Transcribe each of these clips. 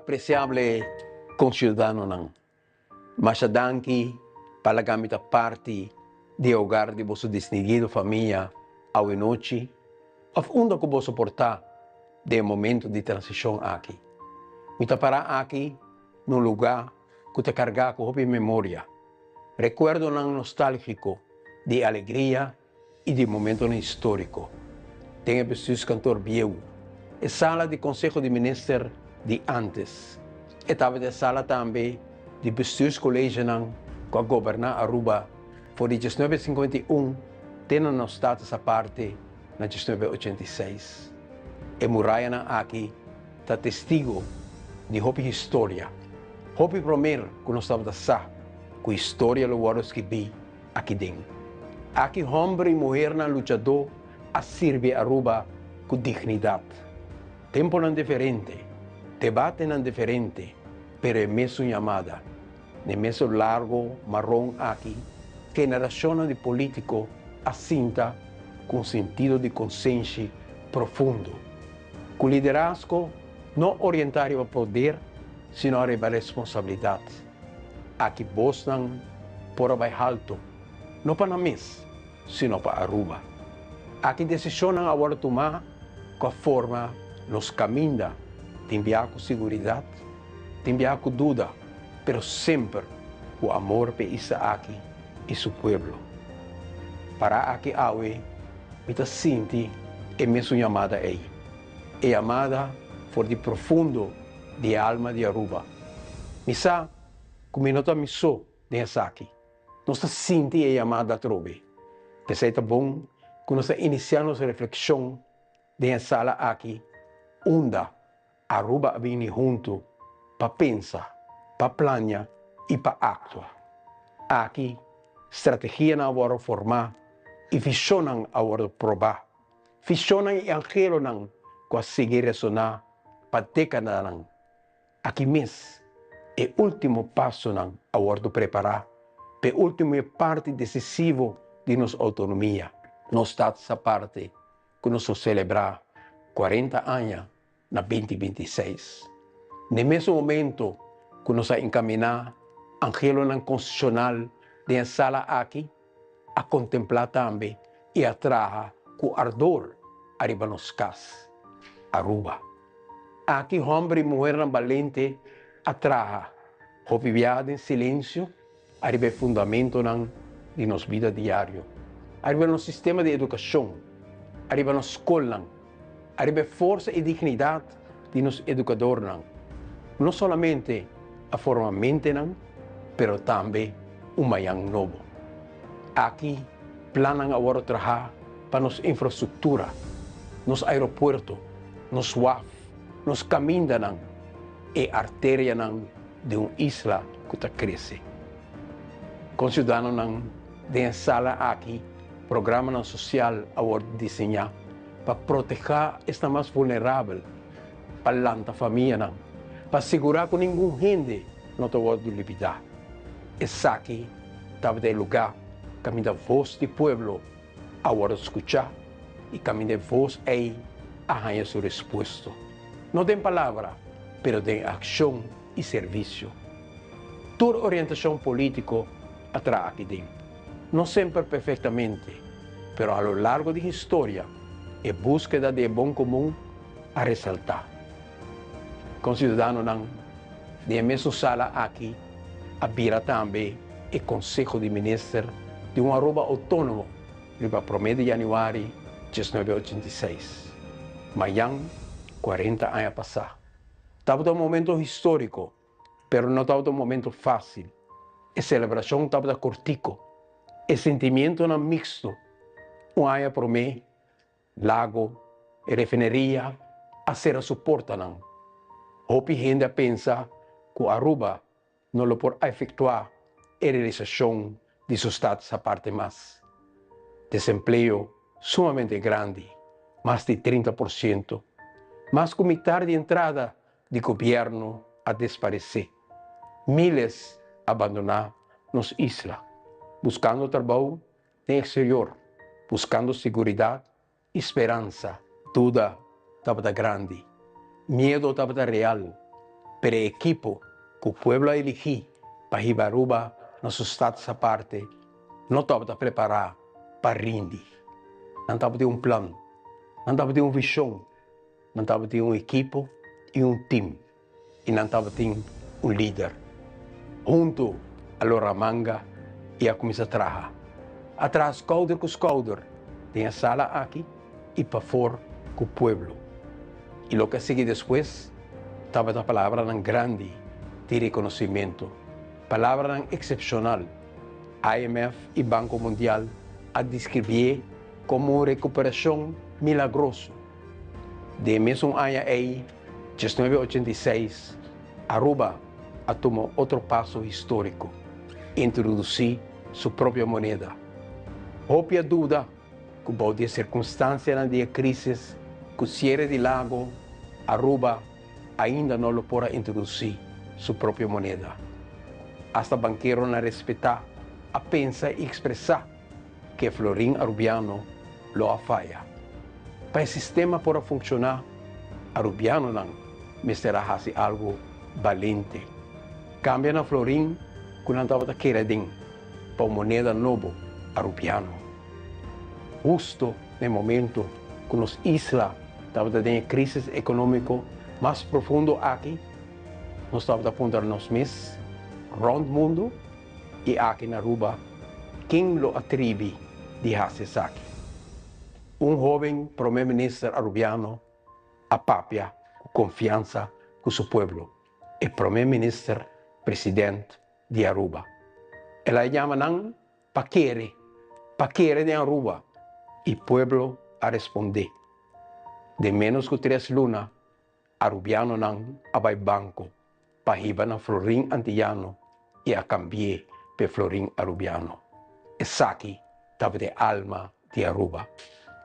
apreciable concidadano ng masyadangki palagamit a parte de hogar de vosso distinguido família ao noite, afunda ko vosso portar de momento de transição aqui. Mita para aqui num lugar que te carga com memória, recuerdo não nostálgico de alegria e de momento histórico. Tenha pessoas cantor viu, e sala de conselho de ministro de antes, e estava de sala também de pessoas colégio não com a governar Aruba, por 1951, tendo no estado essa parte na 1986. E muralha na aqui, está testigo de hopi história. Hopi primeiro que nós estamos sa, com história do waros que vi aqui dentro. Aqui homem e mulher na lutador a servir Aruba com dignidade. Tempo não diferente, debate não diferente, pero é mesmo chamada, é mesmo largo marrom aqui, generação de político assinta com sentido de consciência profundo. Com liderazgo não orientado ao poder, sino a responsabilidade. Aqui Boston por abaixo alto, não para a mesa, sino para Aruba. Aqui decisão agora tomar com a forma nos caminha, tem com segurança, tem com dúvida, pero sempre o amor para isso aqui e seu povo. Para aqui awe, mita sinti é mesmo chamada aí. É chamada for de profundo de alma de Aruba. Misa, como nota miso de aqui. Nós sinti é chamada trove. Pensei tá bom que nós iniciamos a reflexão de sala aqui, onde Aruba vem junto para pensar, para planear e para actuar. Aqui, estratégia na hora formar e visão na hora provar. Visão e angelo na com a seguir ressonar para década na. Aqui mesmo é o último passo na hora preparar, é a última parte decisiva de nossa autonomia. Nós estamos essa parte que nós celebrar 40 anos na 2026. No mesmo momento que nós encaminhar angelo não constitucional de sala aqui, a contemplar também e atrair com ardor arriba nos cas, Aruba. Aqui homem e mulher valente atrair, viviado em silêncio, arriba fundamento de nossa vida diária. Arriba no sistema de educação, arriba na escola, arriba força e dignidade de nos educadores. Não somente a forma mente, pero também manhã novo. Aqui, planam agora trabalhar para nossa infraestrutura, nos aeroportos, nos WAF, nos caminhos e artéria de uma isla que está crescendo. Com cidadãos de sala aqui, programa social agora desenhar para proteger esta mais vulnerável, para lanta família, para assegurar que nenhum gente não te pode libertar. Esse aqui estava de lugar, caminho da voz do povo, agora escutar, e caminho da voz aí, arranha sua resposta. Não tem palavra, pero tem ação e serviço. Toda orientação política atrás aqui dentro. Não sempre perfeitamente, pero a lo largo da história, é búsqueda de bom comum a ressaltar. Com cidadãos de mesma sala aqui, habira também o Conselho de Ministros de uma Aruba autônomo para 1 de janeiro de 1986. Amanhã, 40 anos a passar. Estava um momento histórico, pero não estava um momento fácil. A celebração estava cortico. O sentimento era mixto. Um ano para mim, lago e refineria a ser a suporta. Hopi gente pensa que Aruba não lo pode efetuar a realização de seus estados a parte mais. Desemprego sumamente grande, mais de 30%, mas com metade de entrada de governo a desaparecer. Miles abandonar nos islas, buscando trabalho no exterior, buscando segurança, esperança. Tudo estava grande, medo estava real, pero el equipo que el pueblo elegí para ir a Aruba, nosso estado essa parte, não estava preparado para rendir. Não estava ter plano, não estava ter visão, não estava ter equipo e time, e não estava ter líder. Junto a Loramanga e a começar a trabalhar. Atrás, shoulder com shoulder, tem a sala aqui e para fora com o pueblo. E o que segue depois, estava a palavra grande de reconhecimento, palavra excepcional. IMF e Banco Mundial a descrever como recuperação milagrosa. De mesmo ano aí, 1986, Aruba a tomou outro passo histórico, introduzir sua própria moeda. Houve a dúvida que pode ser circunstância de crise, que o cierre de lago, Aruba ainda não pode introduzir sua própria moeda. Hasta banqueiro não respeitar a pensar e expressar que florim arubiano lo falha. Para o sistema poder funcionar, arubiano não será fazer algo valente. Cambia na florim que não estava querendo para moneda nova arubiano. Justo no momento que nos isla estava tendo crise econômica mais profunda aqui, nós estávamos apontando nos meses, round mundo, e aqui na Aruba, quem lo atribui de fazer isso aqui? Jovem primeiro-ministro arubiano, a papia, confiança com seu povo, e primeiro-ministro presidente de Aruba. Ela chama não paquere de Aruba, e o povo a responder. De menos que 3 lunas, arubiano não vai banco, para ir na florim antillano e a cambiar para florim arubiano. Essa aqui estava de alma de Aruba.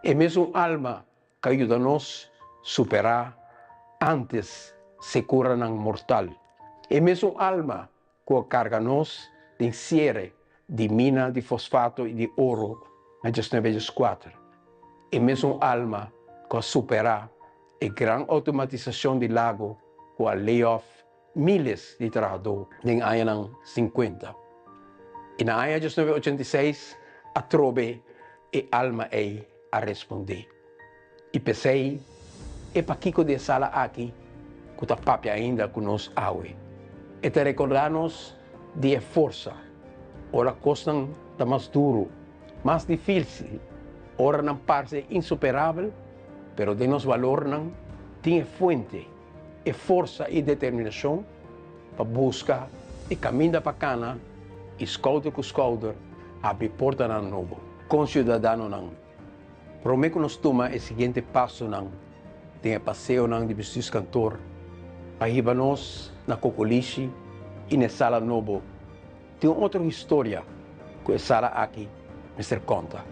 É mesmo alma que ajuda-nos a superar antes se cura não mortal. É mesmo alma que carga-nos de cierre de mina de fosfato e de ouro na 1924. É mesmo alma que superar a grande automatização do lago com a layoff milhares de trabalhadores em anos 50. E na ano 1986, a trobe e alma aí a responder. E pensei, é para Kiko de sala aqui, que está papi ainda conosco aue. E te recordar-nos de força. Ora costam está mais duro, mais difícil. Ora não parece insuperável, pero de nos valor não tem fonte, e força e determinação para buscar e caminhar para cana, e shoulder com shoulder, abrir porta na novo. Com cidadano não. Prometo que nos toma o seguinte passo não, tem passeio não de Bustos Cantor, para ir nós na Cocoliche e na sala novo. Tem outra história que a sala aqui me conta.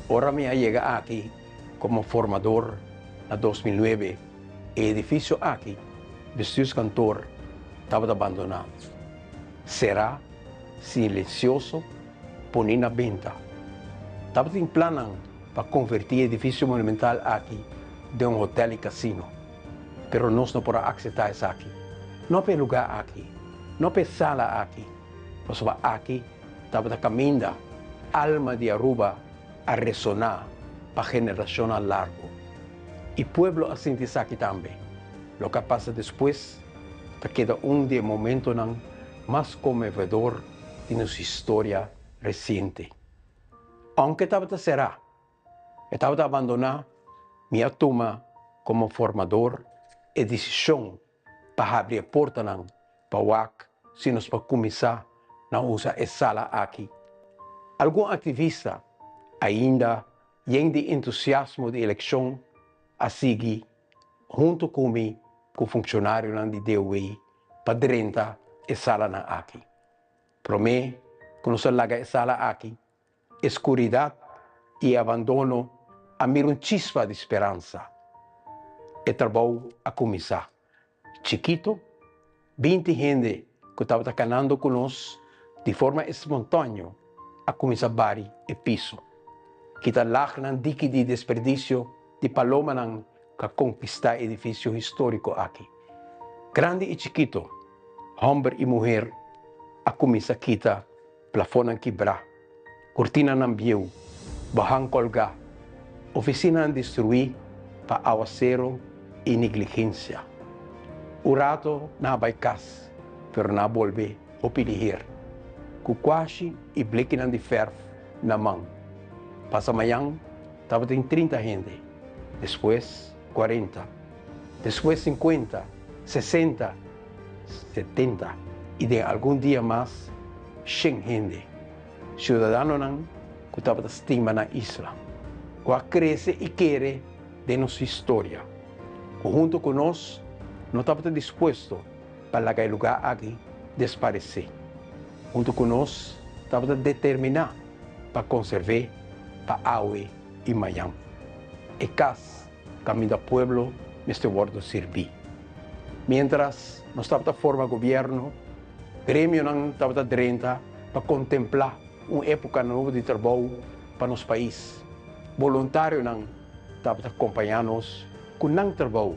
Ora me chega aqui como formador em 2009, o edifício aqui, Bustos Cantor, estava abandonado. Será silencioso, pondo na venda. Estava em plano para convertir o edifício monumental aqui de um hotel e cassino. Pero nós não podemos aceitar isso aqui. Não para lugar aqui, não para sala aqui. Mas aqui estava a caminhar, alma de Aruba a ressonar para geração a largo. E o povo a sentir isso aqui também. O que passa depois, queda de momento não mais comovedor de nossa história recente. Aunque estava a será, estava a abandonar minha turma como formador e decisão para abrir a porta não para o AC, se nós para começar não usar a sala aqui. Algum ativista ainda tem de entusiasmo de eleição a seguir junto comigo com o funcionário de DOE para dentro a sala na aqui. Para mim, quando se larga a sala aqui, escuridão e abandono a mir chispa de esperança. E trabalho a começar. Chiquito, 20 gente que estava canando conosco de forma espontânea a começar bari e piso. Que está lá na dique de desperdício de paloma que conquistar edifício histórico aqui. Grande y chiquito, hombre y mujer, a camisa quita, plafón en quebrar, cortina en viu, bajan colgar, oficina en destruir, para aguacero y negligencia. O rato na vai cas, pero na volver o pedir. Cuquashi e blequinando de ferro na mão. Passa amanhã, estava em 30 gente. Depois, 40. Depois, 50, 60, 70. E de algum dia mais, 100 gente. Cidadano não, que estava estima na isla. Que cresce e quer de nossa história. Que junto com nós, não estava disposto para aquele lugar aqui desaparecer. Junto com nós, estava determinado para conservar para Aue e Miami. E cas, caminho do pueblo, neste bordo servir. Mientras nós estávamos formando governo, grêmio não estava drenta para contemplar uma época nova de trabalho para nosso país. Voluntário não estava acompanhando-nos com não trabalho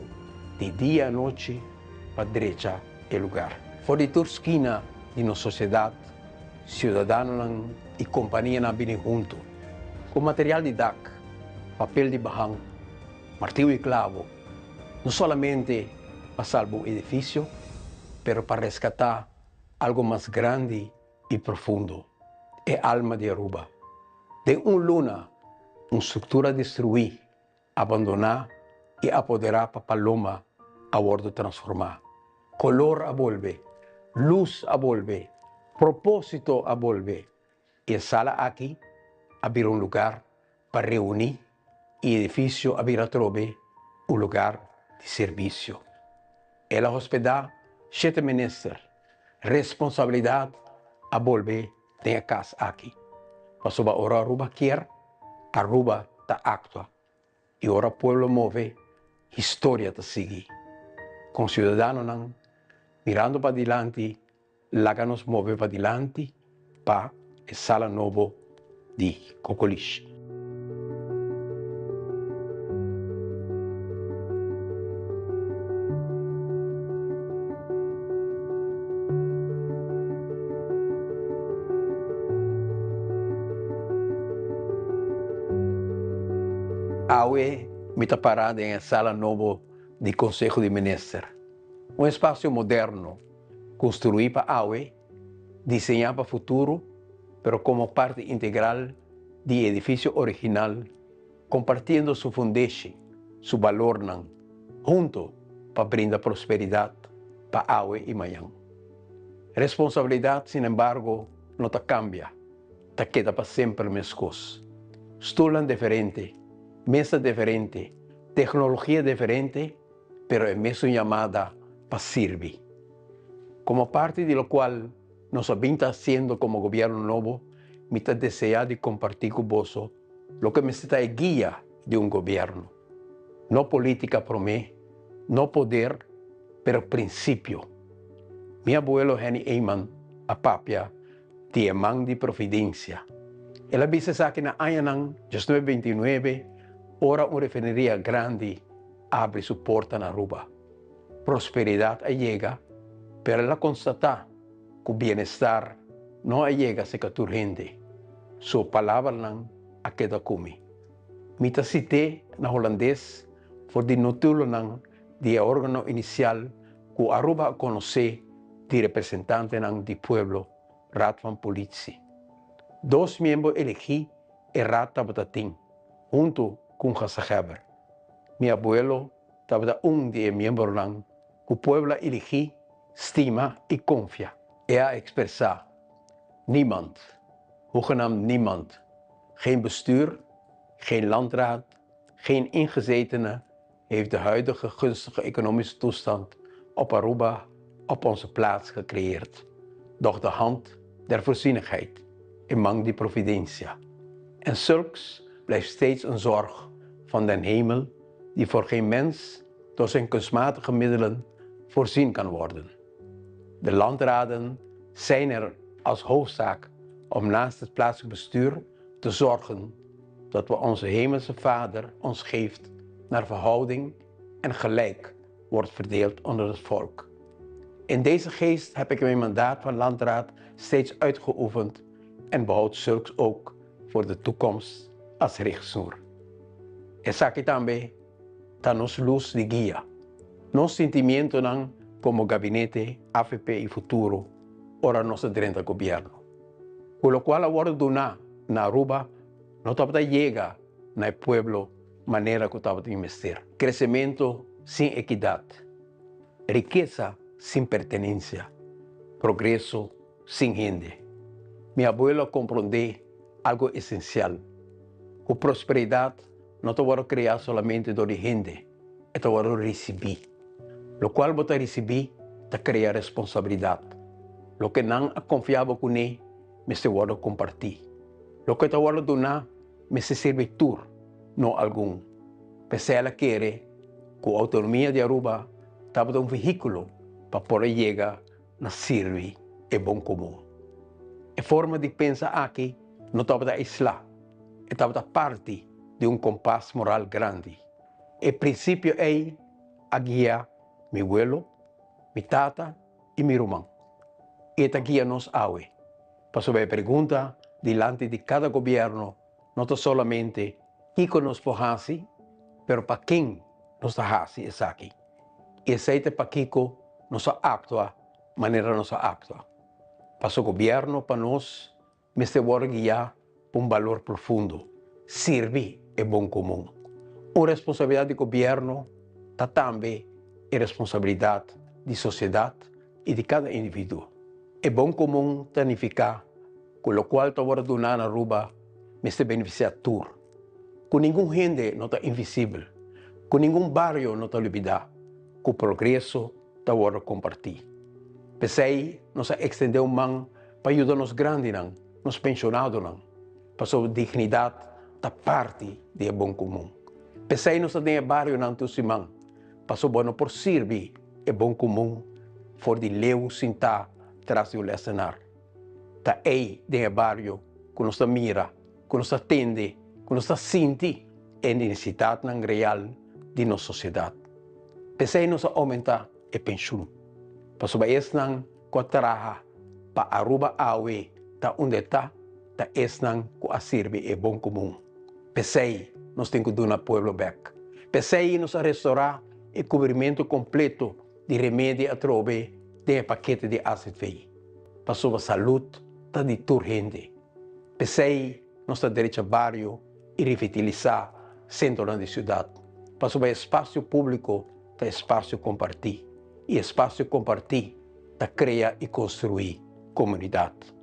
de dia a noite para direita e lugar. Fora de toda esquina de nossa sociedade, cidadãos e companhia não vêm junto, com material de DAC, papel de barranco, martelo e clavo, não somente para salvar o edifício, mas para resgatar algo mais grande e profundo, a alma de Aruba. De luna, uma estrutura destruir, abandonar e apoderar para Paloma a bordo transformar. Color a volver, luz a volver, propósito a volver. E a sala aqui abrir um lugar para reunir e edifício abrir a trobe um lugar de serviço. Ela hospedar 7 ministros, responsabilidade a volver tem a casa aqui. Passou a ora Aruba quer, Aruba está actua. E ora pueblo move, história está seguir. Com cidadano não, mirando para diante, laga nos move para diante, para a sala novo de Cocoliche. Aue me está parada em sala novo de Conselho de Ministros. Um espaço moderno, construído para Aue, desenhado para o futuro, mas como parte integral do edifício original, compartilhando sua fundagem, seu valor, junto para brindar prosperidade para Aue e Miami. Responsabilidade, sin embargo, não cambia, queda para sempre a mesma coisa. Estulam diferente, mesa diferente, tecnologia diferente, pero é mesmo chamada para servir. Como parte de lo qual nós estamos fazendo como governo novo, me está desejando compartilhar com você o que me está guia de governo. Não política para mim, não poder, pero princípio. Meu abuelo Henny Eyman, a papia, tinha mão de providência. Ela disse que na ano 1929, ora uma refineria grande abre sua porta na Aruba. Prosperidade chega, pero ela constata que o bem-estar não chega se que gente. Sua palavra não a queda comigo. Me citei na holandês por de notulo não de órgão inicial que Aruba conhece de representante não do pueblo, Raad van Politie. 2 membros elegidos e Raad Tabatatin, junto com Hassageber. Meu abuelo estava de membros não que o pueblo elegi, estima e confia. É a expressar niemand, hoegenaamd niemand, geen bestuur, geen landraad, geen ingezetene heeft de huidige gunstige economische toestand op Aruba op onze plaats gecreëerd. Doch de hand der voorzienigheid in mang die providentia. En zulks blijft steeds een zorg van den hemel die voor geen mens door zijn kunstmatige middelen voorzien kan worden. De landraden zijn er als hoofdzaak om naast het plaatselijk bestuur te zorgen dat we onze hemelse Vader ons geeft naar verhouding en gelijk wordt verdeeld onder het volk. In deze geest heb ik mijn mandaat van landraad steeds uitgeoefend en behoud zulks ook voor de toekomst als richtsnoer. Es aquí también nos luz de guía, nos sentimiento nan como gabinete AFP y futuro, ora nosso 30 gobierno. Con lo cual ahora dona na Aruba no tapa llega na el pueblo manera que tapa investir. Crecimiento sin equidad, riqueza sin pertenencia, progreso sin gente. Mi abuelo comprendió algo esencial. La prosperidad no te va a crear solamente de gente, te va a recibir. Lo cual vos recibir te crea responsabilidad. Lo que no confiaba con él, me se va a compartir. Lo que te va a donar, me se servitur, no algún. Pese a la quiere, con autonomía de Aruba, estaba un vehículo para poder llegar a servir el bom común. La forma de pensar aquí no estaba aislada, estaba parte de compás moral grande. El principio es a guiar mi abuelo, mi tata y mi irmão. Y esta guía nos hace. Para sobre pregunta delante de cada gobierno, no solamente quién nos hace, pero para quién nos hace es aquí. Y aceite para Kiko nos actúa, manera nos actúa. Para su gobierno, para nos, me se va a guiar por un valor profundo, servir el bom común. Una responsabilidad de gobierno también es responsabilidad de sociedad y de cada individuo. El bom común significa, con lo cual te voy a donar a Aruba, me se beneficia a todos. Con ningún gente no está invisible, con ningún barrio no está olvidado. Com o progresso da hora compartir. Pensei, nós estendeu mão para ajudar nos grandes, nos pensionados, para sua dignidade da parte do bom comum. Pensei, nós temos barrio não tusimão, para sua boa por servir o bom comum, for de leu sinta traz o lecionar. Tá aí de barrio, que nós mira, que nós atende, que nós sente a necessidade real de nossa sociedade. Pensei nos aumentar a pensão. Para sobre isso, com a trabalha para Aruba Aue, tá onde está, tá isso com a servir é bom comum. Pensei, nós temos que dar ao povo back. Pensei nos restaurar o cobrimento completo de remédio a trove de paquete de ACV. Para sobre a saúde, tá de urgente. Pensei nos direito a barrio e revitalizar centro da cidade. Para sobre espaço público, espaço compartir. E espaço compartir para criar e construir comunidade.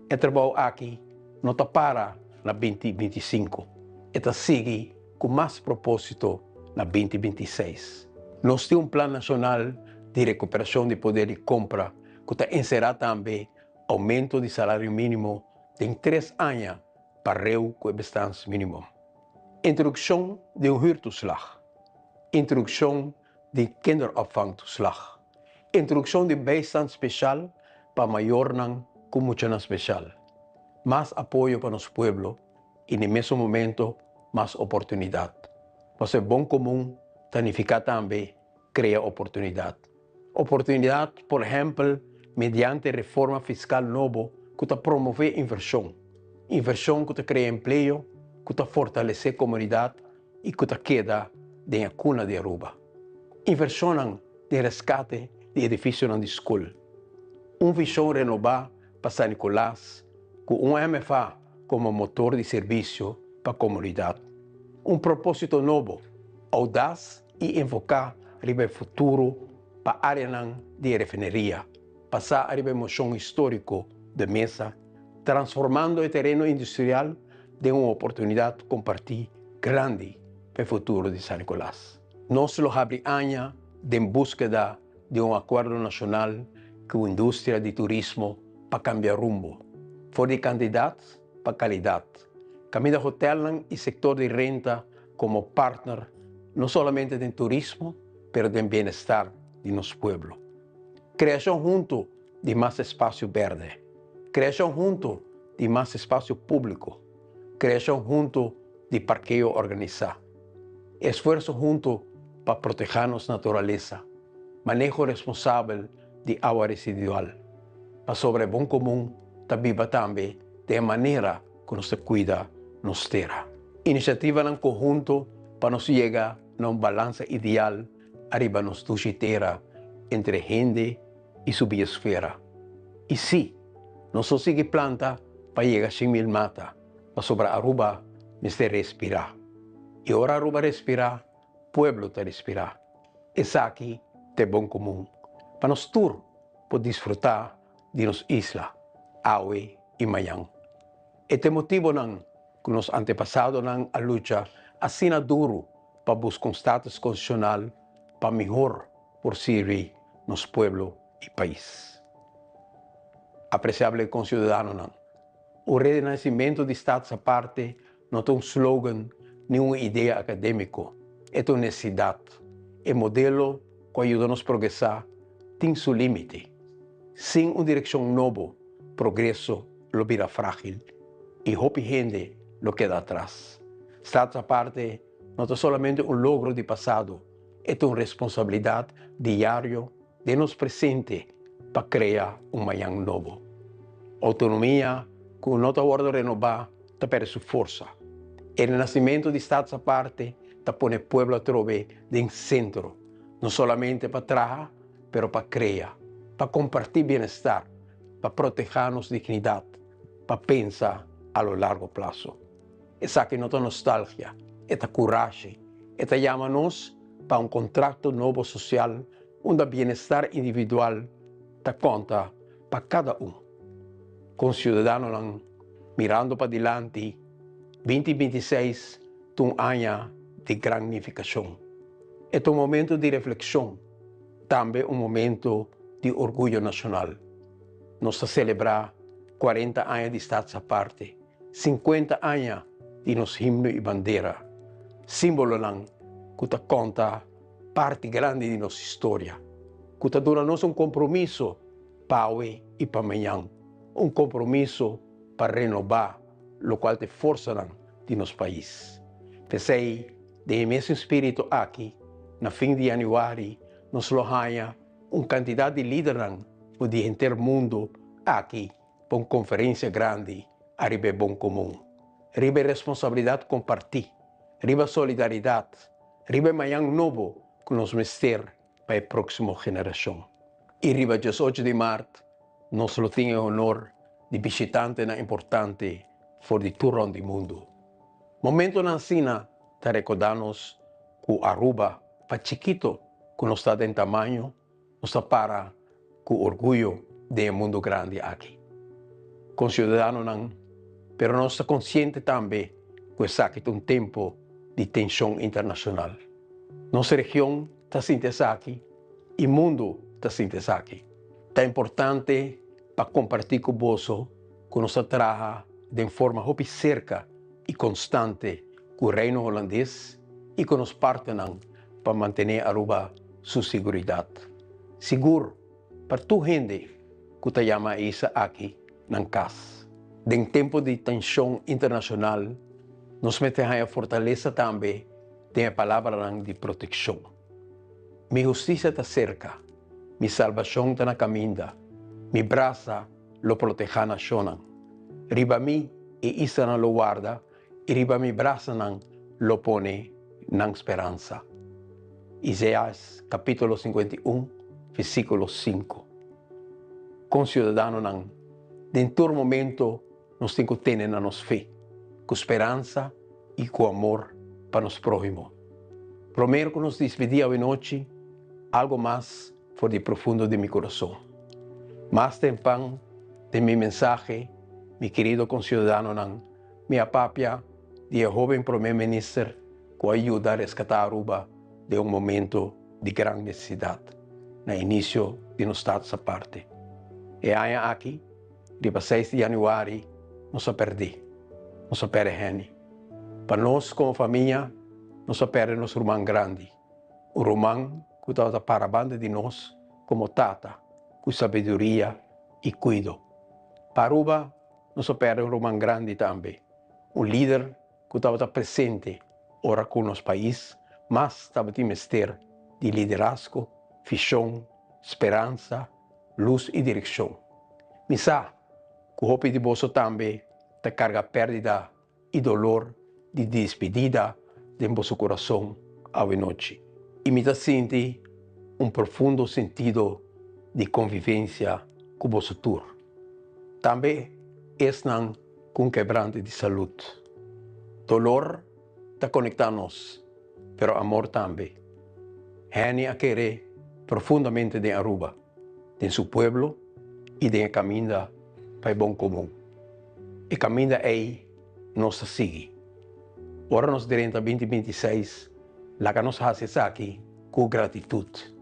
O trabalho aqui não está para na 2025. Está segue com mais propósito na 2026. Nós temos plano nacional de recuperação de poder de compra que está encerrado também aumento de salário mínimo em 3 anos para reu com o bestaansminimum mínimo. Introdução de huurtoeslag. Introdução de kinderopvangtoeslag. Introdução de bijstand special para maior não como especial. Mais apoio para nosso povo e, no mesmo momento, mais oportunidade. Para ser bom comum, significa também criar oportunidade. Oportunidade, por exemplo, mediante reforma fiscal nova que promove inversão. Inversão que cria emprego, que fortalece a comunidade e que queda na cuna de Aruba. Inversão de resgate de edifícios de escola. Visão renovada para São Nicolás, com MFA como motor de serviço para a comunidade. Propósito novo, audaz e enfocar o futuro para a área de refineria, passar a moção histórico de mesa, transformando o terreno industrial de uma oportunidade de compartilhar grande para o futuro de São Nicolás. Nós lo abre año de búsqueda de acordo nacional com a indústria de turismo para cambiar rumbo. For de candidatos para qualidade. Caminho hotel e sector de renta como partner, não somente de turismo, mas de bem-estar de nosso povo. Criação junto de mais espaço verde. Criação junto de mais espaço público. Criação junto de parqueio organizado. Esforço junto para proteger nossa natureza. Manejo responsável de água residual. Para sobre bom comum, tabiba também de maneira que nos cuida nos terra. Iniciativa ng conjunto para nos chegar a balança ideal arriba nos terra entre gente e sua biosfera. E sim, nós só sigue planta para chegar a 100,000 mata, para sobre Aruba, neste respirar. E ora Aruba respirar, pueblo te respirar. Essa aqui é bom comum. Para nós todos poder desfrutar de nos isla, Aue e Mayang. Este motivo não que nos antepassados não a luta assim duro para buscar um status constitucional para melhor por servir nos pueblo e país. Apreciável concidadano não. O renascimento de Estados à parte não é um slogan nem uma ideia acadêmica, é uma necessidade. É modelo que ajuda-nos a progressar, tem seu limite. Sem uma direção nova, progresso lo vira frágil e hope gente lo queda atrás. Estados à parte não é somente um logro de passado, é uma responsabilidade diária de nos presente para criar um Mayang novo. Autonomia que não está guarda renovar, está perde sua força. O renascimento de Estados à parte está põe o povo a trovar em centro, não somente para trabalhar, mas para criar, para compartilhar bem-estar, para proteger nossa dignidade, para pensar a largo prazo. Essa aqui não é nostalgia, é coragem, é chama-nos para um contrato novo social, onde o bem-estar individual está conta para cada Com cidadãos mirando para diante, 2026 é um ano de gratificação. É um momento de reflexão, também um momento de orgulho nacional. Nós celebramos 40 anos de Estados à parte, 50 anos de nosso himno e bandeira, símbolo que conta parte grande de nossa história, que dura-nos compromisso para hoje e para amanhã, compromisso para renovar o qual te força de nosso país. Pensei, de mesmo espírito aqui, na fim de janeiro, nos lohanha quantidade de líderes do inteiro mundo aqui, para uma conferência grande, arriba bom comum. Arriba responsabilidade compartilhar, arriba solidariedade, arriba Mayang novo que nos mester para a próxima geração. E arriba 18 de março, nós temos o honor de visitante importante for de turno do mundo. Momento na Sina, te recordamos que Aruba, para chiquito, que não está em tamanho, nos para com orgulho do mundo grande aqui. Com cidadãos não, pero nós está consciente também que esse aqui é tempo de tensão internacional. Nossa região está sentindo aqui e o mundo está sentindo aqui. É importante para compartilhar com você que nós trabalhamos de forma cerca e constante com o reino holandês e com os partenares para manter Aruba sua segurança. Seguro para toda gente que te chama isso aqui na casa. Em tempo de tensão internacional, nos metemos a fortaleza também tem a palavra de proteção. Minha justiça está cerca, minha salvação está na caminho, minha braça lo protege na zona. Riba mi e isa na lo guarda, e riba mi braça não lo pone na esperança. Isaías capítulo 51, versículo 5. Com cidadano não, dentro do momento, nós temos que ter na nossa fé, com esperança e com amor para nos próximos. Primeiro que nos despedir hoje noite, algo mais for de profundo de meu coração. Mais tempo de minha mensagem, meu querido concidadano, minha papia de jovem primeiro-ministro que ajuda a resgatar Aruba de um momento de grande necessidade, no início de nos Estados à parte. E aí aqui, dia 6 de janeiro, nós perdemos, nós perdemos. Para nós, como família, nós perdemos nosso irmão grande, o irmão que estava para a banda de nós, como tata, com sabedoria e cuido. Para Aruba, nós perdemos um irmão grande também, um líder que estava presente, ora com o nosso país, mas estava de mester de liderazgo, visão, esperança, luz e direção. Misa, que o de bolso também te carga pérdida e dolor de despedida de vosso coração à noite. E me sente profundo sentido de convivência com o vosso tur. Também não com quebrante de saúde. Dolor te conecta-nos, pero amor também. Gene a querer profundamente de Aruba, de seu pueblo e de caminho para o bom comum. E caminho aí nos sigue. Ora nos diremos 2026, lá que nos faz aqui com gratitude,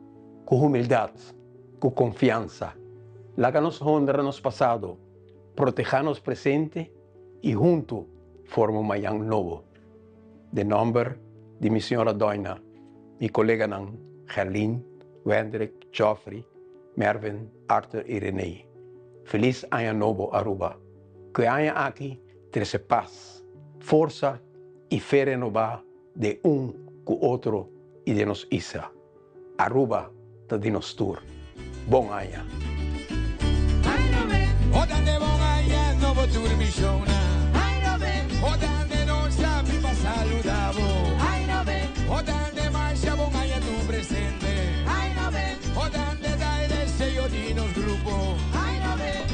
com humildade, com confiança. Lá que nos honra nos passado, proteja-nos presente e junto forma um manhã novo. De nome de minha senhora Doina, minha colega Gerlin, Wendrik, Geoffrey, Mervin, Arthur e René. Feliz ano novo, Aruba. Que haya aqui trazer paz, força e fé renovada de com o outro e de nos isa. Aruba te de nos tour. Bom ano. Odande bom ano novo tour misiona. Odande non sabe pa saludavo. Odande marcha bom ano tu presente. Odande dai desejo di nos grupo.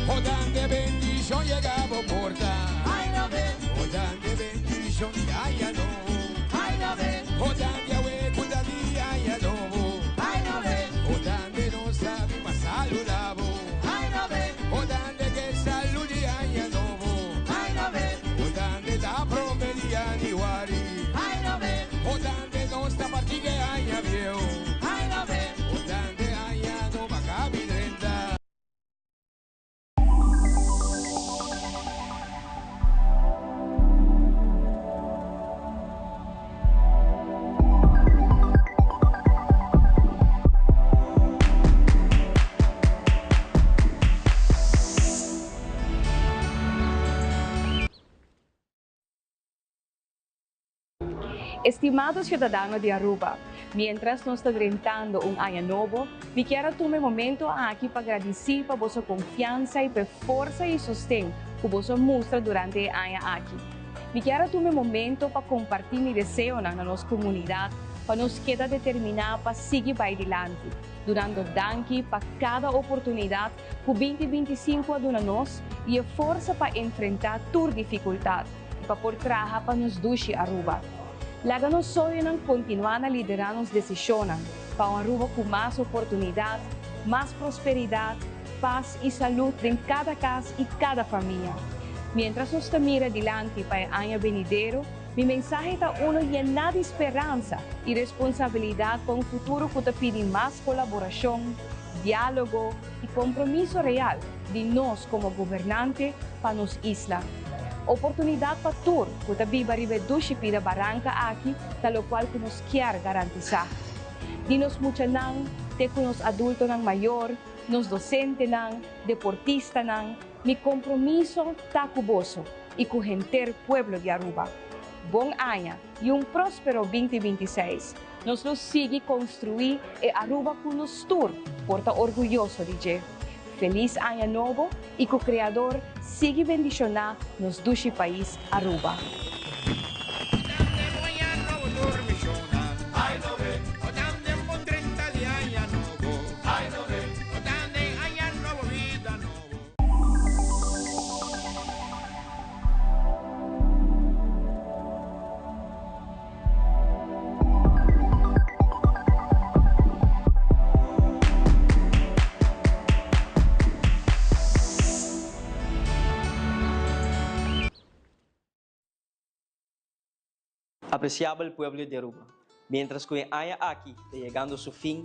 Odande bendición llegaba porta. Odande bendición ya no. Odande awe cuidadia ya no. Odande no sabe pa saludavo. Odande que saludía ya no. Odande da promedia ni wari. Odande no sta partiga ya viejo. Odande ya no macabi renda. Estimados ciudadanos de Aruba, mientras nos está enfrentando un año nuevo, me quiero tomar un momento aquí para agradecer por vuestra confianza y por fuerza y sostén que vos muestra durante el año aquí. Me quiero tomar un momento para compartir mi deseo en nuestra comunidad, para nos quedar determinados para seguir para adelante, dando danke para cada oportunidad que 2025 a nos y fuerza para enfrentar toda dificultad y para por trabajar para nos duche Aruba. Laga nos sonham continuar a liderar as decisões para uma Aruba com mais oportunidade, mais prosperidade, paz e saúde em cada casa e cada família. Mientras nos mira adiante para o ano venidero, minha mensagem está llena de esperança e responsabilidade para um futuro que te pede mais colaboração, diálogo e compromisso real de nós como governante para nos isla. Oportunidade para tour, que também vai reduzir pida barranca aqui, tal qual que nos quer garantizar. De nos mucha nang, de que nos adultos nang maior, nos docente nang, deportista nang, mi compromiso está cuboso e com o gente pueblo de Aruba. Bom ano e próspero 2026. Nos lo sigue construir e Aruba com nos tour, porta orgulhoso de je. Feliz ano novo e que o Criador siga bendicionar nos duche país Aruba. Apreciável pueblo de Aruba, mientras que el año aquí está llegando a su fin,